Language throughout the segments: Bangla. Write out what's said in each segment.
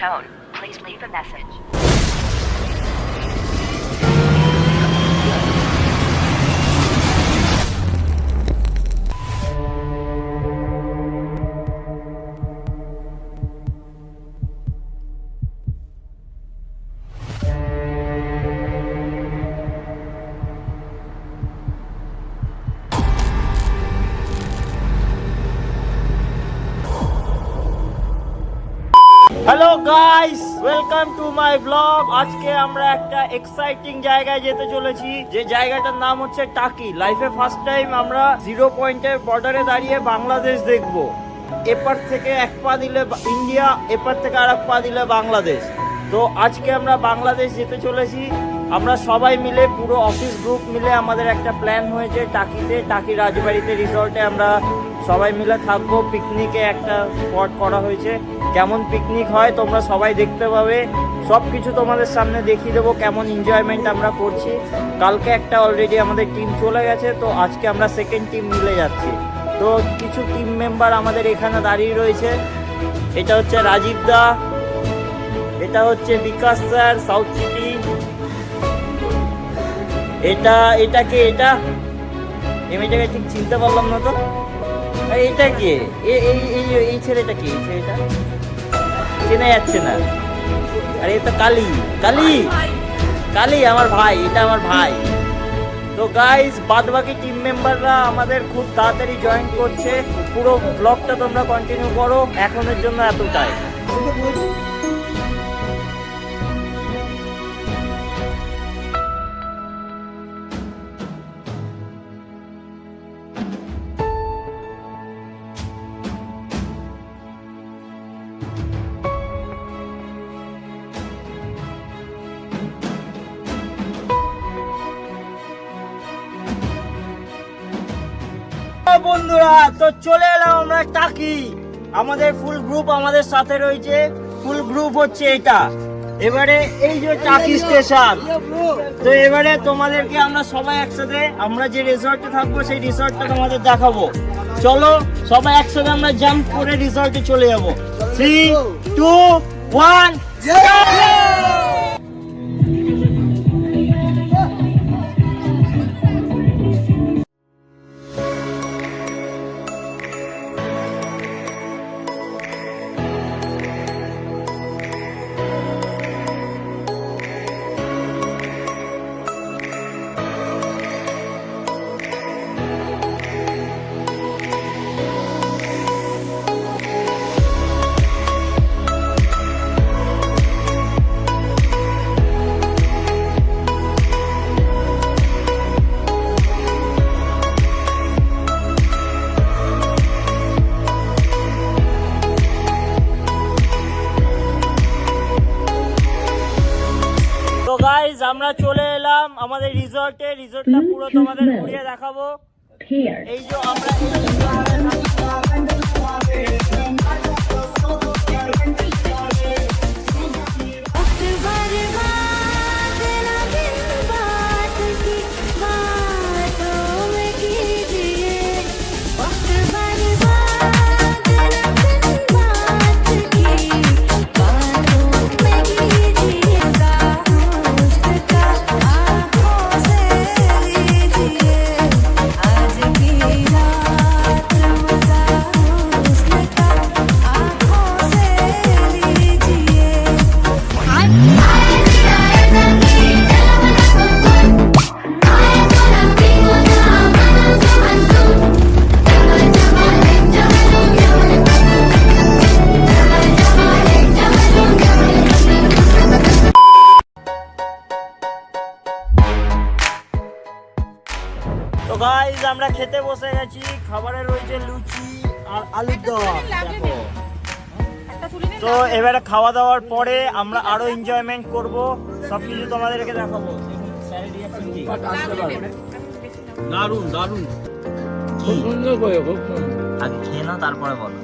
tone, please leave a message. Hello guys, welcome to my blog. আজকে আমরা একটা এক্সাইটিং জায়গায় যেতে চলেছি, যে জায়গাটার নাম হচ্ছে টাকি। লাইফে ফার্স্ট টাইম আমরা 0 পয়েন্টের বর্ডারে দাঁড়িয়ে বাংলাদেশ দেখব। এপার থেকে এক পা দিলে ইন্ডিয়া, এপার থেকে আর এক পা দিলে বাংলাদেশ। তো আজকে আমরা বাংলাদেশ যেতে চলেছি। আমরা সবাই মিলে, পুরো অফিস গ্রুপ মিলে আমাদের একটা প্ল্যান হয়েছে টাকিতে, টাকি রাজবাড়িতে রিসর্টে আমরা সবাই মিলে থাকবো। পিকনিকে একটা স্পট করা হয়েছে। কেমন পিকনিক হয় তোমরা সবাই দেখতে পাবে। সব কিছু তোমাদের সামনে দেখিয়ে দেবো, কেমন এনজয়মেন্ট আমরা করছি। কালকে একটা অলরেডি আমাদের টিম চলে গেছে, তো আজকে আমরা সেকেন্ড টিম মিলে যাচ্ছি। তো কিছু টিম মেম্বার আমাদের এখানে দাঁড়িয়ে রয়েছে। এটা হচ্ছে রাজীব দা, এটা হচ্ছে বিকাশ স্যার, সাউথ সিটি। এটা কে? এটা এটাকে ঠিক চিনতে পারলাম না তো। এটা কে? এই ছেলেটা কে? এই ছেলেটা চেনা যাচ্ছে না। আরে এটা কালী, কালী কালী আমার ভাই, এটা আমার ভাই। তো গাইস, বাদ বাকি টিম মেম্বাররা আমাদের খুব তাড়াতাড়ি জয়েন করছে। পুরো ব্লগটা তোমরা কন্টিনিউ করো। এখনের জন্য এতটাই। বন্ধুরা, তো চলে এলাম আমরা টাকি। আমাদের ফুল গ্রুপ আমাদের সাথে রয়েছে। ফুল গ্রুপ হচ্ছে এটা। এবারে এই যে টাকি স্টেশন। তো এবারে তোমাদেরকে আমরা সবাই একসাথে, আমরা যে রিসর্টে থাকবো সেই রিসর্টটা তোমাদের দেখাবো। চলো সবাই একসাথে আমরা জাম্প করে রিসর্টে চলে যাবো। 3, 2, 1 গাইস, আমরা চলে এলাম আমাদের রিসর্টে। রিসর্টটা পুরো তোমাদের ঘুরিয়ে দেখাবো। এই যে আমরা গাইস আমরা খেতে বসে গেছি। খাবারে রয়েছে লুচি আর আলুর দম। দেখো, তো এবারে খাওয়া দাওয়ার পরে আমরা আরো এনজয়মেন্ট করব। সবকিছু তোমাদেরকে দেখাবো। দারুন দারুন, খুব সুন্দর করে, খুব সুন্দর। আগে খেয়ে নাও, তারপরে বলো।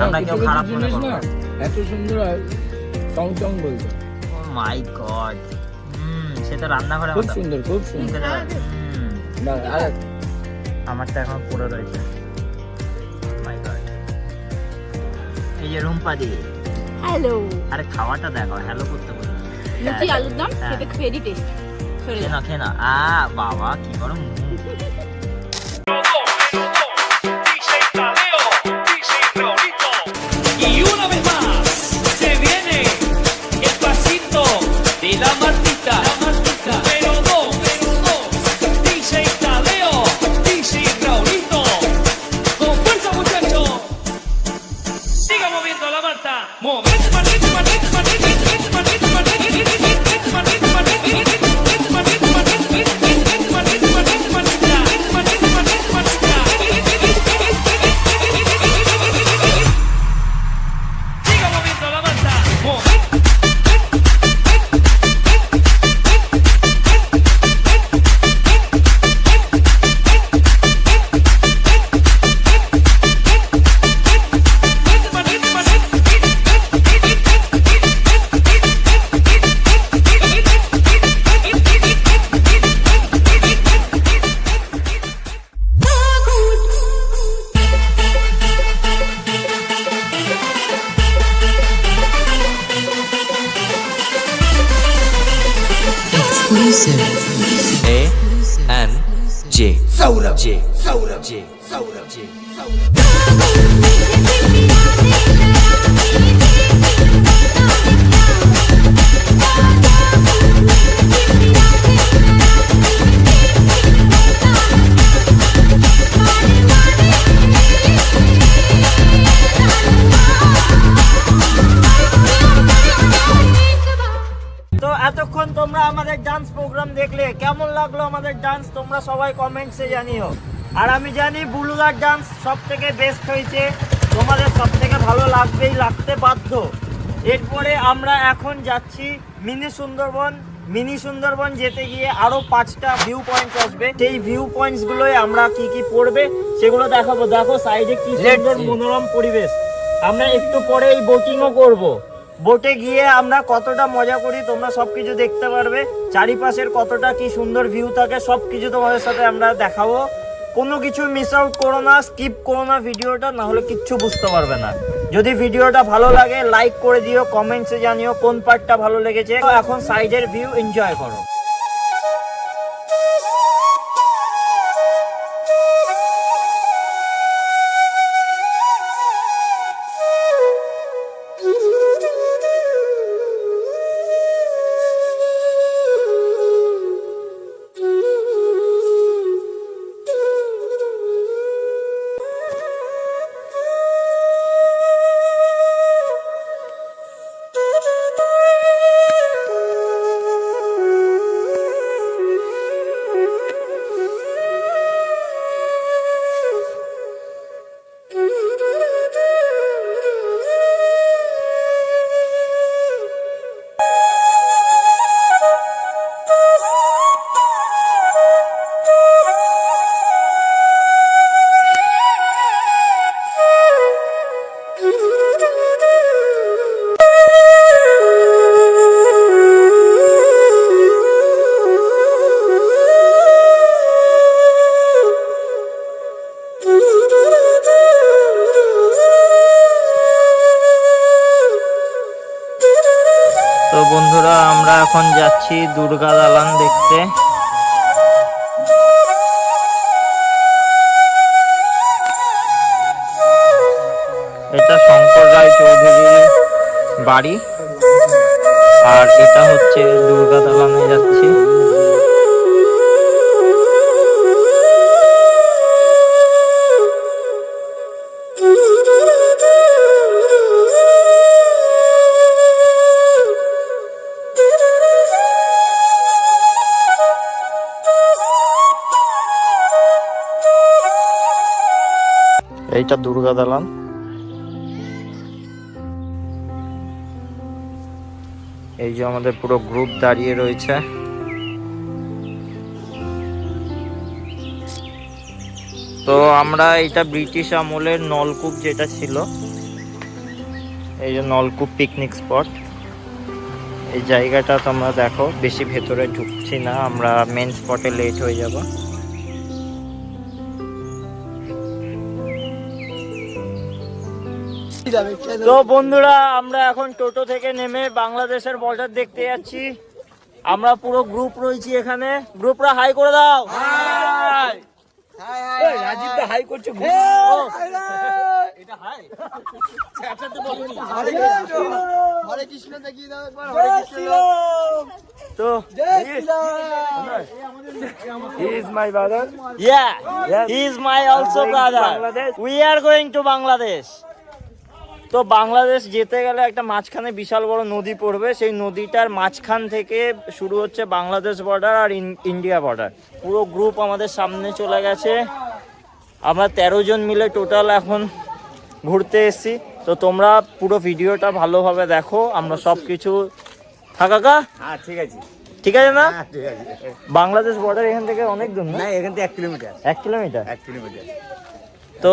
আমরা কেউ খারাপ মনে করব না। এত সুন্দর চং চং বলছে। ও মাই গড, সেটা রান্না করে খুব সুন্দর, খুব সুন্দর। আমারটা এখন পুরো রয়েছে। এই যে রুম্পা দি, হ্যালো আরে খাওয়াটা দেখো, হ্যালো করতে বলি। লুচি আলুর দম হ্যাঁ। খেতে ভেরি টেস্ট সরে খেয়ে যা না খেয়ে না, বাবা কি করো মুখ। Y una vez más se viene el pasito de la Martita, número 2, DJ Tadeo, DJ Raulito, con fuerza muchachos, siga moviendo la Marta, movete Martita, Martita, Martita, Martita, Martita, Martita, Martita, A N J Saurabh J Saurabh J Saurabh J তো এতক্ষণ তোমরা আমাদের ডান্স প্রোগ্রাম দেখলে, কেমন লাগলো আমাদের ডান্স তোমরা সবাই কমেন্টসে জানিও। আর আমি জানি বুলুদার ডান্স সব থেকে বেস্ট হয়েছে, তোমাদের সব থেকে ভালো লাগবেই, লাগতে বাধ্য। এরপরে আমরা এখন যাচ্ছি মিনি সুন্দরবন যেতে গিয়ে আরো 5টা ভিউ পয়েন্ট আসবে। সেই ভিউ পয়েন্টস গুলোই আমরা কি কি পড়বে সেগুলো দেখাবো। দেখো সাইডে কি সুন্দর মনোরম পরিবেশ। আমরা একটু পরে এই বোটিংও করব। বোটে গিয়ে আমরা কতটা মজা করি তোমরা সবকিছু দেখতে পারবে। চারিপাশের কতটা কি সুন্দর ভিউ থাকে সবকিছু তোমাদের সাথে আমরা দেখাবো। কোনো কিছু মিস আউট করো না, স্কিপ করো না ভিডিওটা, না হলে কিচ্ছু বুঝতে পারবে না। যদি ভিডিওটা ভালো লাগে লাইক করে দিও, কমেন্টসে জানিও কোন পার্টটা ভালো লেগেছে। তো এখন সাইডের ভিউ এনজয় করো। তো বন্ধুরা আমরা এখন যাচ্ছি দুর্গা দালান দেখতে। এটা শঙ্কর রায় চৌধুরীর বাড়ি, আর এটা হচ্ছে দুর্গা দালানে যাচ্ছি। এইটা দুর্গা দালান। এই যে আমাদের পুরো গ্রুপ দাঁড়িয়ে রয়েছে। তো আমরা এটা ব্রিটিশ আমলের নলকূপ যেটা ছিল, এই যে নলকূপ পিকনিক স্পট। এই জায়গাটা তোমরা দেখো, বেশি ভেতরে ঢুকছি না, আমরা মেন স্পটে লেট হয়ে যাব। তো বন্ধুরা আমরা এখন টোটো থেকে নেমে বাংলাদেশের বর্ডার দেখতে যাচ্ছি। আমরা পুরো গ্রুপ রয়েছি এখানে। গ্রুপরা হাই করে দাও। রাজীব তো হাই করছে। তো He is my brother. yeah, he is my also brother. We are going to Bangladesh. তো বাংলাদেশ যেতে গেলে একটা মাঝখানে বিশাল বড় নদী পড়বে, সেই নদীটার মাঝখান থেকে শুরু হচ্ছে বাংলাদেশ বর্ডার আর ইন্ডিয়া বর্ডার। পুরো গ্রুপ আমাদের সামনে চলে গেছে। আমরা 13 জন মিলে টোটাল এখন ঘুরতে এসেছি। তো তোমরা পুরো ভিডিওটা ভালোভাবে দেখো। আমরা সব কিছু থাকা হ্যাঁ ঠিক আছে। ঠিক আছে না? ঠিক আছে। বাংলাদেশ বর্ডার এখান থেকে অনেক দূর না? না এখান থেকে 1 কিলোমিটার। 1 কিলোমিটার? 1 কিলোমিটার। তো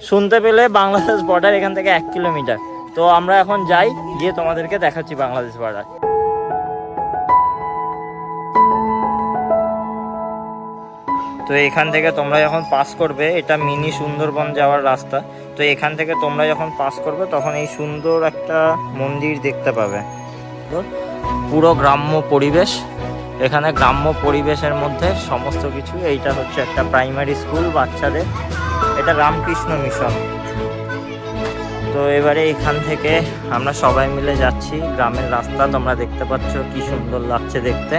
শুনতে পেলে বাংলাদেশ বর্ডার এখান থেকে 1 কিলোমিটার। তো আমরা এখন যাই, গিয়ে তোমাদেরকে দেখাচ্ছি বাংলাদেশ বর্ডার। তো এখান থেকে তোমরা যখন পাস করবে, এটা মিনি সুন্দরবন যাওয়ার রাস্তা। তো এখান থেকে তোমরা যখন পাস করবে তখন এই সুন্দর একটা মন্দির দেখতে পাবে। পুরো গ্রাম্য পরিবেশ, এখানে গ্রাম্য পরিবেশের মধ্যে সমস্ত কিছু। এইটা হচ্ছে একটা প্রাইমারি স্কুল বাচ্চাদের, এটা রামকৃষ্ণ মিশন। তো এবারে এখান থেকে আমরা সবাই মিলে যাচ্ছি। গ্রামের রাস্তা তোমরা দেখতে পাচ্ছ, কি সুন্দর লাগছে দেখতে।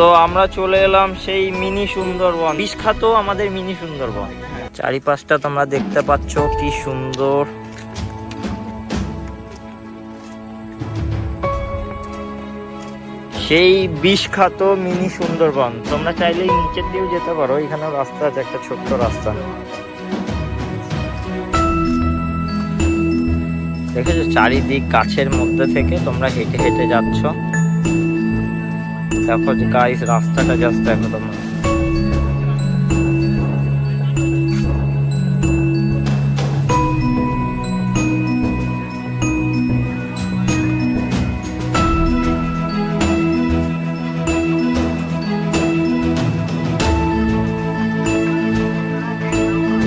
তো আমরা চলে এলাম সেই মিনি সুন্দরবন, বিখ্যাত আমাদের মিনি সুন্দরবন। চারিপাশটা তোমরা দেখতে পাচ্ছ কি সুন্দর। সেই বিখ্যাত মিনি সুন্দরবন। তোমরা চাইলে নিচের দিয়েও যেতে পারো, এখানেও রাস্তা আছে, একটা ছোট্ট রাস্তা। দেখেছো চারিদিক গাছের মধ্যে থেকে তোমরা হেঁটে হেঁটে যাচ্ছ। দেখো যে গাইস রাস্তাটা জাস্ট দেখো তোমরা।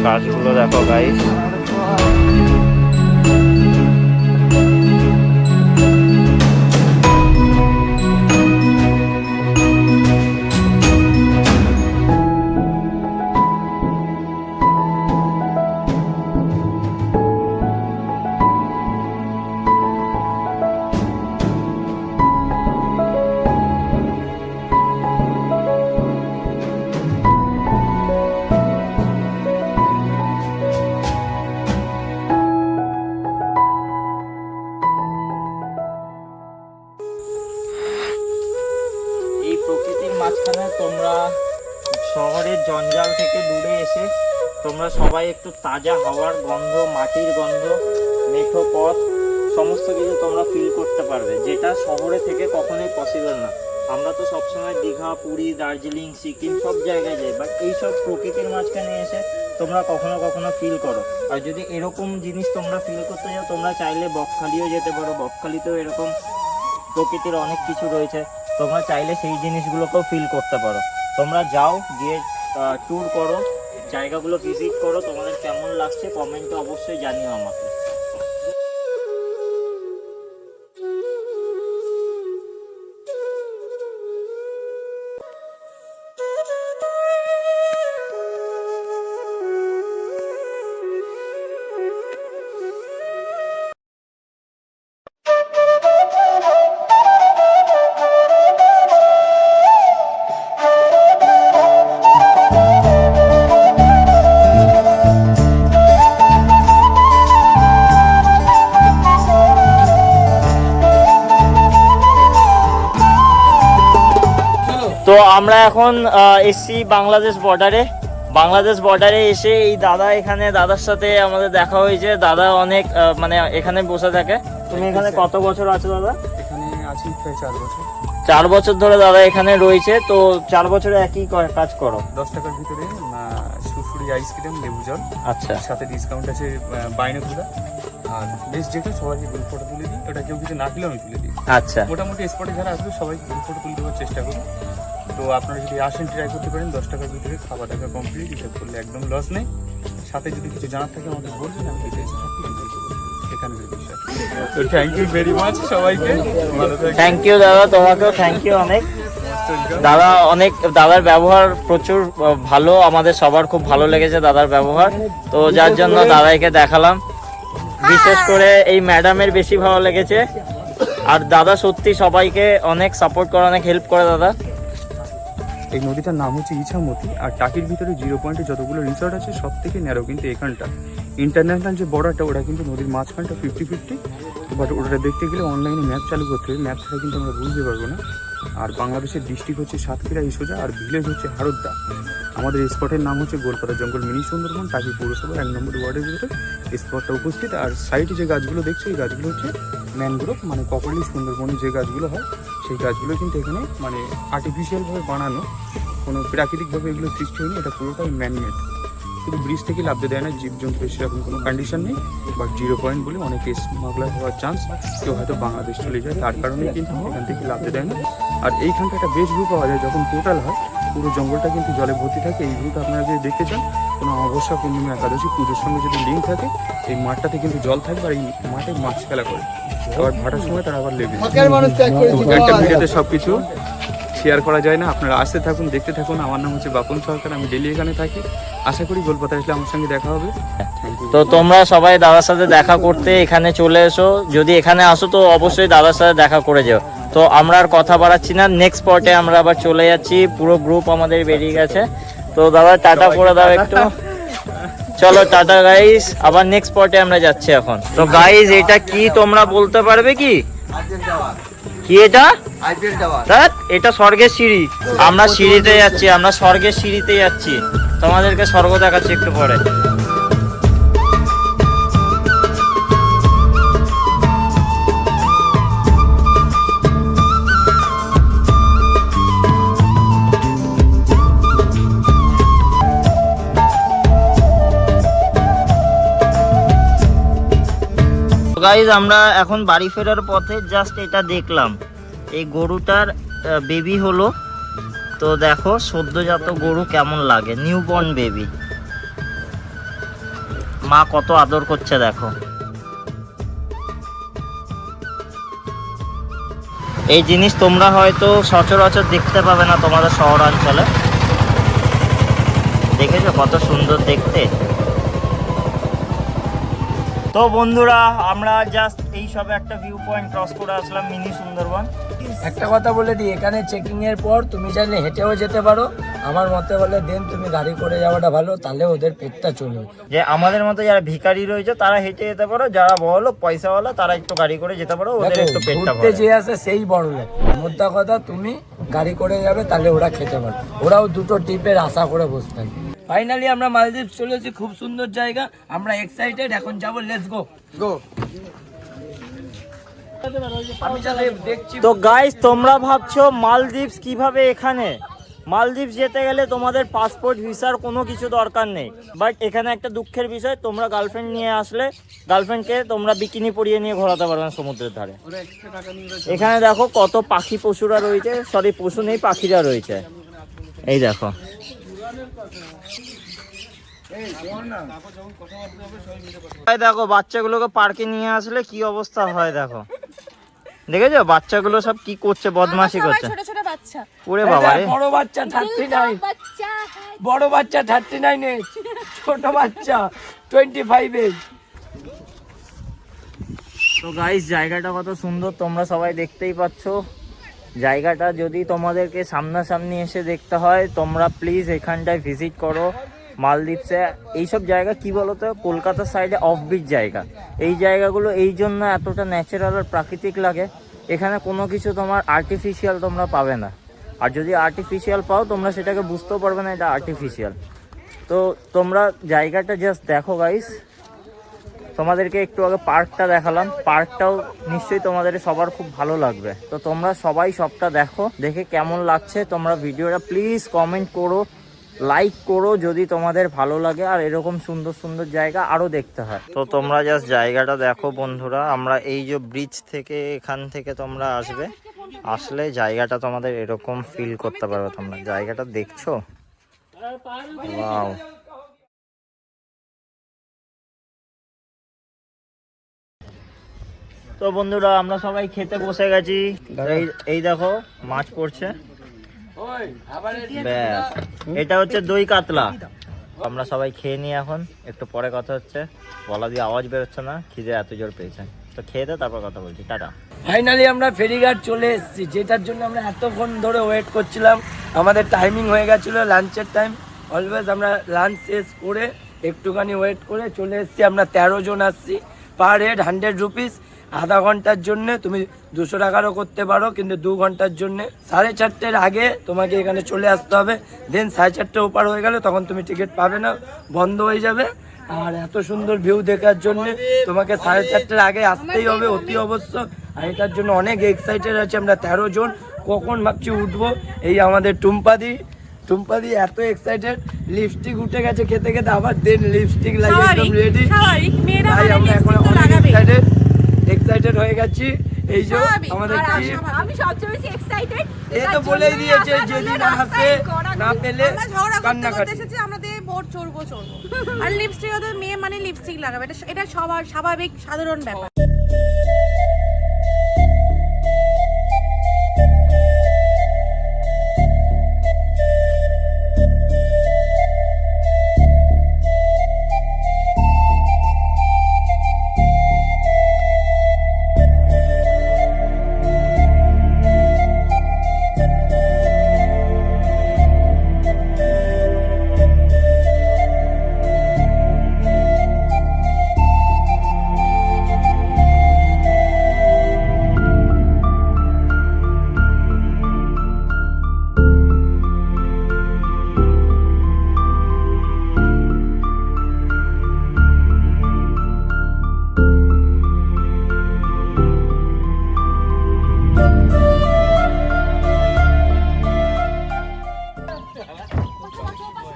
গাছগুলো দেখো গাইস। এই প্রকৃতির মাঝখানে তোমরা শহরের জঞ্জাল থেকে দূরে এসে তোমরা সবাই একটু তাজা হাওয়ার গন্ধ, মাটির গন্ধ, মেঠো পথ, সমস্ত কিছু তোমরা ফিল করতে পারবে, যেটা শহরে থেকে কখনোই পসিবল না। আমরা তো সবসময় দীঘা, পুরী, দার্জিলিং, সিকিম সব জায়গায় যাই, বাট এইসব প্রকৃতির মাঝখানে এসে তোমরা কখনো কখনো ফিল করো। আর যদি এরকম জিনিস তোমরা ফিল করতে যাও, তোমরা চাইলে বকখালিও যেতে পারো। বকখালিতেও এরকম প্রকৃতির অনেক কিছু রয়েছে, তোমরা চাইলে সেই জিনিসগুলোকেও ফিল করতে পারো। তোমরা যাও, গিয়ে ট্যুর করো, জায়গাগুলো ভিজিট করো। তোমাদের কেমন লাগছে কমেন্টে অবশ্যই জানিও আমাকে। তো আমরা এখন এসছি বাংলাদেশ বর্ডারে এসে এই দাদা, এখানে দাদার সাথে আমাদের দেখা হয়েছে। দাদা অনেক মানে এখানে বসে থাকে। তুমি এখানে কত বছর আছো দাদা? এখানে আছি প্রায় 4 বছর। 4 বছর ধরে দাদা এখানে রয়েছে। তো 4 বছরে একই কাজ করো? 10 টাকার ভিতরে সুরসুরি পাপড়ি আইসক্রিম, লেবু জল, আচ্ছা সাথে ডিসকাউন্ট আছে বাইনাকুলা। আর বেস্ট যেটা সবাইকে গ্রুপ ফটো তুলে দিই, ওটা কেউ কিছু না দিলেও আমি তুলে দিই। আচ্ছা মোটামুটি স্পটে যারা আসবে সবাইকে গ্রুপ ফটো তুলে দেওয়ার চেষ্টা করি। তো আপনারা যদি আসেন ট্রাই করতে পারেন, 10 টাকার ভিতরে খাওয়া টাকা কমপ্লিট, হিসাব করলে একদম লস নেই। সাথে যদি কিছু জানার থাকে আমাদের বলবেন, আমি ডিটেলসে সব কিছু বলবো। এখানকার বিষয় তো থ্যাংক ইউ ভেরি মাচ সবাইকে, ভালো থাকবেন। থ্যাংক ইউ দাদা, তোমাকেও থ্যাংক ইউ অনেক। দাদা দাদার ব্যবহার প্রচুর ভালো, আমাদের সবার খুব ভালো লেগেছে দাদার ব্যবহার, তো যার জন্য দাদাইকে দেখালাম। বিশেষ করে এই ম্যাডামের বেশি ভালো লেগেছে। আর দাদা সত্যি সবাইকে অনেক সাপোর্ট করে, অনেক হেল্প করে দাদা। এই নদীটার নাম হচ্ছে ইছামতি। আর টাকির ভিতরে 0 পয়েন্টে যতগুলো রিসর্ট আছে সব থেকে ন্যারো কিন্তু এখানটা। ইন্টারন্যাশনাল যে বর্ডারটা ওটা কিন্তু নদীর মাঝখানটা 50-50, বাট ওটা দেখতে গেলে অনলাইনে ম্যাপ চালু করতে হবে, ম্যাপ ছাড়া কিন্তু আমরা বুঝতে পারবো না। আর বাংলাদেশের ডিস্ট্রিক্ট হচ্ছে সাতক্ষীরা ইসোজা, আর ভিলেজ হচ্ছে হারোদ্দা। আমাদের স্পটের নাম হচ্ছে গোলপাতা জঙ্গল মিনি সুন্দরবন, টাকি পৌরসভার 1 নম্বর ওয়ার্ডের ভিতরে স্পটটা উপস্থিত। আর সাইডে যে গাছগুলো দেখছো এই গাছগুলো হচ্ছে ম্যানগ্রোভ, মানে প্রপারলি সুন্দরবনে যে গাছগুলো হয় সেই গাছগুলো কিন্তু এখানে মানে আর্টিফিশিয়ালভাবে বানানো, কোনো প্রাকৃতিকভাবে এগুলো সৃষ্টি হয়নি, এটা পুরোটাই ম্যানমেড। শুধু ব্রিজ থেকে লাভতে দেয় না, জীবজন্তুর সেরকম কোনো কন্ডিশন নেই, বাট 0 পয়েন্ট বলে অনেকে স্মাগলার হওয়ার চান্স, কেউ হয়তো বাংলাদেশ চলে যায়, তার কারণেই কিন্তু এখান থেকে লাভতে দেয় না। আর এইখানটা একটা বেস্ট ভিউ পাওয়া যায় যখন টোটাল হয়, পুরো জঙ্গলটা কিন্তু জলে ভর্তি থাকে। এই ভিউটা আপনারা যদি দেখতে চান, কোনো অমাবস্যা, পূর্ণিমা, একাদশী পুজোর সঙ্গে যদি লিঙ্ক থাকে, এই মাঠটাতে কিন্তু জল থাকবে, আর এই মাঠে মাছ খেলা করে, আবার ভাটার সময় তারা আবার লেগে একটা ভিডিওতে সব কিছু শেয়ার করা যায় না। আপনারা আসতে থাকুন, দেখতে থাকুন। আমার নাম হচ্ছে বাপন সরকার, আমি ডেলি এখানে থাকি। আশা করি গোলপাতা আসলে আমার সঙ্গে দেখা হবে। তো তোমরা সবাই দাদার সাথে দেখা করতে এখানে চলে এসো, যদি এখানে আসো তো অবশ্যই দাদার সাথে দেখা করে যাও। তো আমরা আর কথা বাড়াচ্ছি না, নেক্সট স্পটে আমরা আবার চলে যাচ্ছি, পুরো গ্রুপ আমাদের বেরিয়ে গেছে। তো দাদা টাটা করে দাও একটু। চলো টাটা গাইস, আবার নেক্সট স্পটে আমরা যাচ্ছি এখন। তো গাইস এটা কি তোমরা বলতে পারবে কি কি এটা? এটা স্বর্গের সিঁড়ি। আমরা সিঁড়িতে যাচ্ছি, আমরা স্বর্গের সিঁড়িতে যাচ্ছি, তোমাদেরকে স্বর্গ দেখাচ্ছি একটু পরে। গাইজ আমরা এখন বাড়ি ফেরার পথে জাস্ট এটা দেখলাম, এই গরুটার বেবি হলো। তো দেখো সদ্যজাত গরু কেমন লাগে, নিউবর্ন বেবি, মা কত আদর করছে দেখো। এই জিনিস তোমরা হয়তো সচরাচর দেখতে পাবে না তোমাদের শহরাঞ্চলে। দেখেছো কত সুন্দর দেখতে। তো বন্ধুরা আমরা জাস্ট এই সব একটা ভিউ পয়েন্ট ক্রস করে আসলাম, মিনি সুন্দরবন। একটা কথা বলে দিই, এখানে চেকিং এর পর তুমি চাইলে হেঁটেও যেতে পারো, আমার মতে বলে দেন তুমি গাড়ি করে যাওয়াটা ভালো, তাহলে ওদের পেটটা চলবে। যে আমাদের মতো যারা ভিখারি রয়েছে তারা হেঁটে যেতে পারো, যারা বড় পয়সাওয়ালা তারা একটু গাড়ি করে যেতে পারো, ওদের একটু পেটটা ঘুরতে ভরে। যে আসে সেই বড় লোক। মোদ্দা কথা তুমি গাড়ি করে যাবে, তাহলে ওরা খেতে পারে, ওরাও দুটো টিপের আশা করে বসে থাকে। ফাইনালি আমরা মালদ্বীপ চলেছি, খুব সুন্দর জায়গা, আমরা এক্সাইটেড, এখন যাবো, লেটস গো গো। আমি দেখছি। তো গাইস তোমরা ভাবছো মালদ্বীপস কিভাবে এখানে? মালদ্বীপস যেতে গেলে তোমাদের পাসপোর্ট ভিসার কোনো কিছু দরকার নেই, বাট এখানে একটা দুঃখের বিষয়, তোমরা গার্লফ্রেন্ড নিয়ে আসলে গার্লফ্রেন্ডকে তোমরা বিকিনি পরিয়ে নিয়ে ঘোরাতে পারবে না সমুদ্রের ধারে। এখানে দেখো কত পাখি পশুরা রয়েছে, সরি পশু নেই পাখিরা রয়েছে, এই দেখো। দেখো বাচ্চাগুলোকে পার্কে নিয়ে আসলে কি অবস্থা হয় দেখো, দেখেছো বাচ্চাগুলো সব কি করছে, বদমাশি করছে। ছোট ছোট বাচ্চা, ওরে বাবা রে, বড় বাচ্চা 39, বড় বাচ্চা 39 এজ, ছোট বাচ্চা 25 এজ। তো গাইস জায়গাটা কত সুন্দর তোমরা সবাই দেখতেই পাচ্ছ। জায়গাটা যদি তোমাদেরকে সামনাসামনি এসে দেখতে হয়, তোমরা প্লিজ এখানটায় ভিজিট করো মালদ্বীপসে। এইসব জায়গা কি বলতো, কলকাতার সাইডে অফবিট জায়গা, এই জায়গাগুলো এই জন্য এতটা ন্যাচারাল আর প্রাকৃতিক লাগে। এখানে কোনো কিছু তোমার আর্টিফিশিয়াল তোমরা পাবে না, আর যদি আর্টিফিশিয়াল পাও তোমরা সেটাকে বুঝতেও পারবে না এটা আর্টিফিশিয়াল। তো তোমরা জায়গাটা জাস্ট দেখো গাইস। তোমাদেরকে একটু আগে পার্কটা দেখালাম, পার্কটাও নিশ্চয়ই তোমাদের সবার খুব ভালো লাগবে। তো তোমরা সবাই সবটা দেখো, দেখে কেমন লাগছে তোমরা ভিডিওটা প্লিজ কমেন্ট করো। লাইক করো যদি তোমাদের ভালো লাগে, আর এরকম সুন্দর সুন্দর জায়গা আরো দেখতে হয়। তো তোমরা জাস্ট জায়গাটা দেখো বন্ধুরা, আমরা এই যে ব্রিজ থেকে এখান থেকে তোমরা আসলে জায়গাটা তোমাদের এরকম ফিল করতে পারবে। তোমরা জায়গাটা দেখছো, ওয়াও। তো বন্ধুরা আমরা সবাই খেতে বসে গেছি। এই দেখো মাছ পড়ছে, ব্যাস। এটা হচ্ছে দই কাতলা। আমরা সবাই খেয়ে নিই, এখন একটু পরে কথা হচ্ছে। গলা দিয়ে আওয়াজ বেরোচ্ছে না, খিদে এত জোর পেয়েছে। তো খেয়ে দে, তারপর কথা বলছি, টাটা। ফাইনালি আমরা ফেরিঘাট চলে এসেছি, যেটার জন্য আমরা এতক্ষণ ধরে ওয়েট করছিলাম। আমাদের টাইমিং হয়ে গেছিলো লাঞ্চের টাইম। অলওয়েজ আমরা লাঞ্চ শেষ করে একটুখানি ওয়েট করে চলে এসেছি। আমরা 13 জন আসছি, পার হেড 100 রুপিস। আধা ঘন্টার জন্য তুমি 200 টাকারও করতে পারো, কিন্তু 2 ঘন্টার জন্য 4:30 আগে তোমাকে এখানে চলে আসতে হবে। দেন 4:30 ওপার হয়ে গেলে তখন তুমি টিকিট পাবে না, বন্ধ হয়ে যাবে। আর এত সুন্দর ভিউ দেখার জন্য তোমাকে 4:30 আগে আসতেই হবে অতি অবশ্য। আর এটার জন্য অনেক এক্সাইটেড আছে আমরা 13 জন। কখন ভাবছি উঠবো। এই আমাদের টুম্পাদি এত এক্সাইটেড, লিপস্টিক উঠে গেছে খেতে খেতে, আবার দেন লিপস্টিক লাগিয়ে একদম রেডি। তাই আমরা এখন অনেক এক্সাইটেড হয়ে গেছি। এই যে আমাদের আমি সবচেয়ে বেশি এক্সাইটেড। এই তো বলেই দিয়েছে যদি না আসে না পেলে কান্নাকাটি। এসেছে আমাদের বোট চড়বো। আর লিপস্টিক, ওদের মেয়ে মানে লিপস্টিক লাগাবে, এটা সবার স্বাভাবিক সাধারণ ব্যাপার।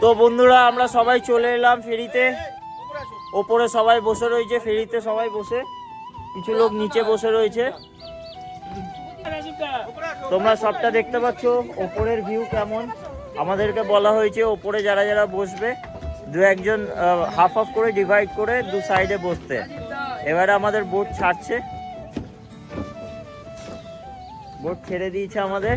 তো বন্ধুরা আমরা সবাই চলে এলাম ফেরিতে। ওপরে সবাই বসে রয়েছে, ফেরিতে সবাই বসে, কিছু লোক নিচে বসে রয়েছে। তোমরা সবটা দেখতে পাচ্ছ ওপরের ভিউ কেমন। আমাদেরকে বলা হয়েছে ওপরে যারা যারা বসবে 2-1 হাফ হাফ করে ডিভাইড করে 2 সাইডে বসতে। এবারে আমাদের বোট ছাড়ছে, বোট ছেড়ে দিয়েছে আমাদের।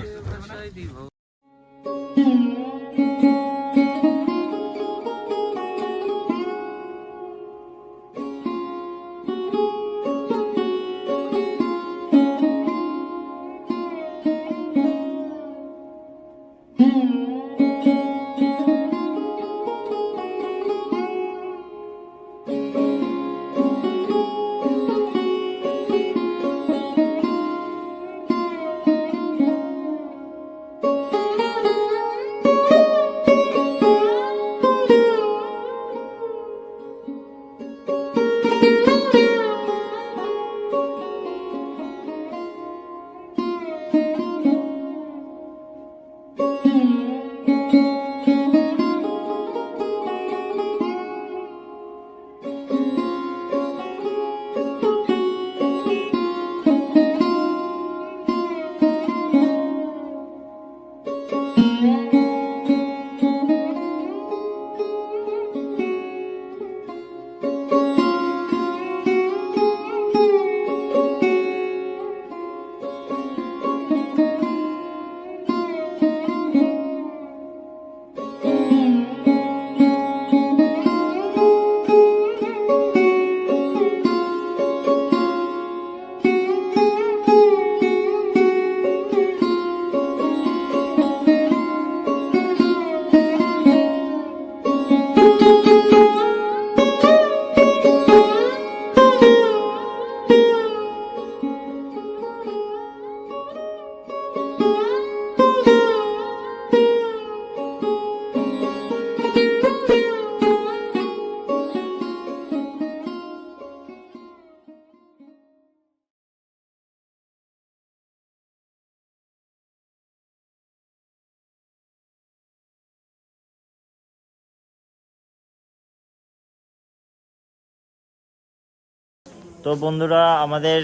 তো বন্ধুরা, আমাদের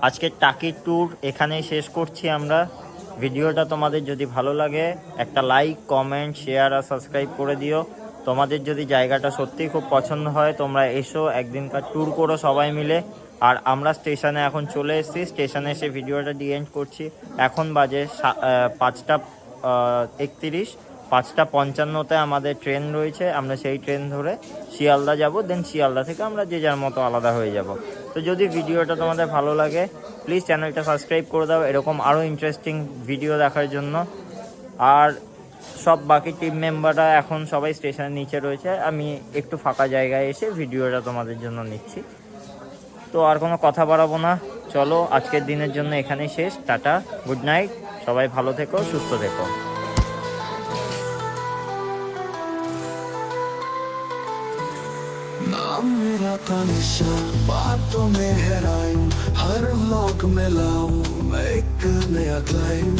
আজকের টাকির ট্যুর এখানেই শেষ করছি আমরা। ভিডিওটা তোমাদের যদি ভালো লাগে একটা লাইক, কমেন্ট, শেয়ার আর সাবস্ক্রাইব করে দিও। তোমাদের যদি জায়গাটা সত্যিই খুব পছন্দ হয় তোমরা এসো, একদিনকার ট্যুর করো সবাই মিলে। আর আমরা স্টেশনে এখন চলে এসেছি, স্টেশনে এসে ভিডিওটা এন্ড করছি। এখন বাজে 5:31, 5:55-তে আমাদের ট্রেন রয়েছে। আমরা সেই ট্রেন ধরে শিয়ালদা যাব, দেন শিয়ালদা থেকে আমরা যে যার মতো আলাদা হয়ে যাব। তো যদি ভিডিওটা তোমাদের ভালো লাগে প্লিজ চ্যানেলটা সাবস্ক্রাইব করে দাও এরকম আরও ইন্টারেস্টিং ভিডিও দেখার জন্য। আর সব বাকি টিম মেম্বাররা এখন সবাই স্টেশনের নিচে রয়েছে, আমি একটু ফাঁকা জায়গায় এসে ভিডিওটা তোমাদের জন্য নিচ্ছি। তো আর কোনো কথা বাড়াবো না, চলো আজকের দিনের জন্য এখানেই শেষ। টাটা, গুড নাইট, সবাই ভালো থেকো, সুস্থ থেকো। नाम मेरा तनिषा, बातों में है राइम, हर व्लॉग में लाऊं मैं एक नया क्लाइम।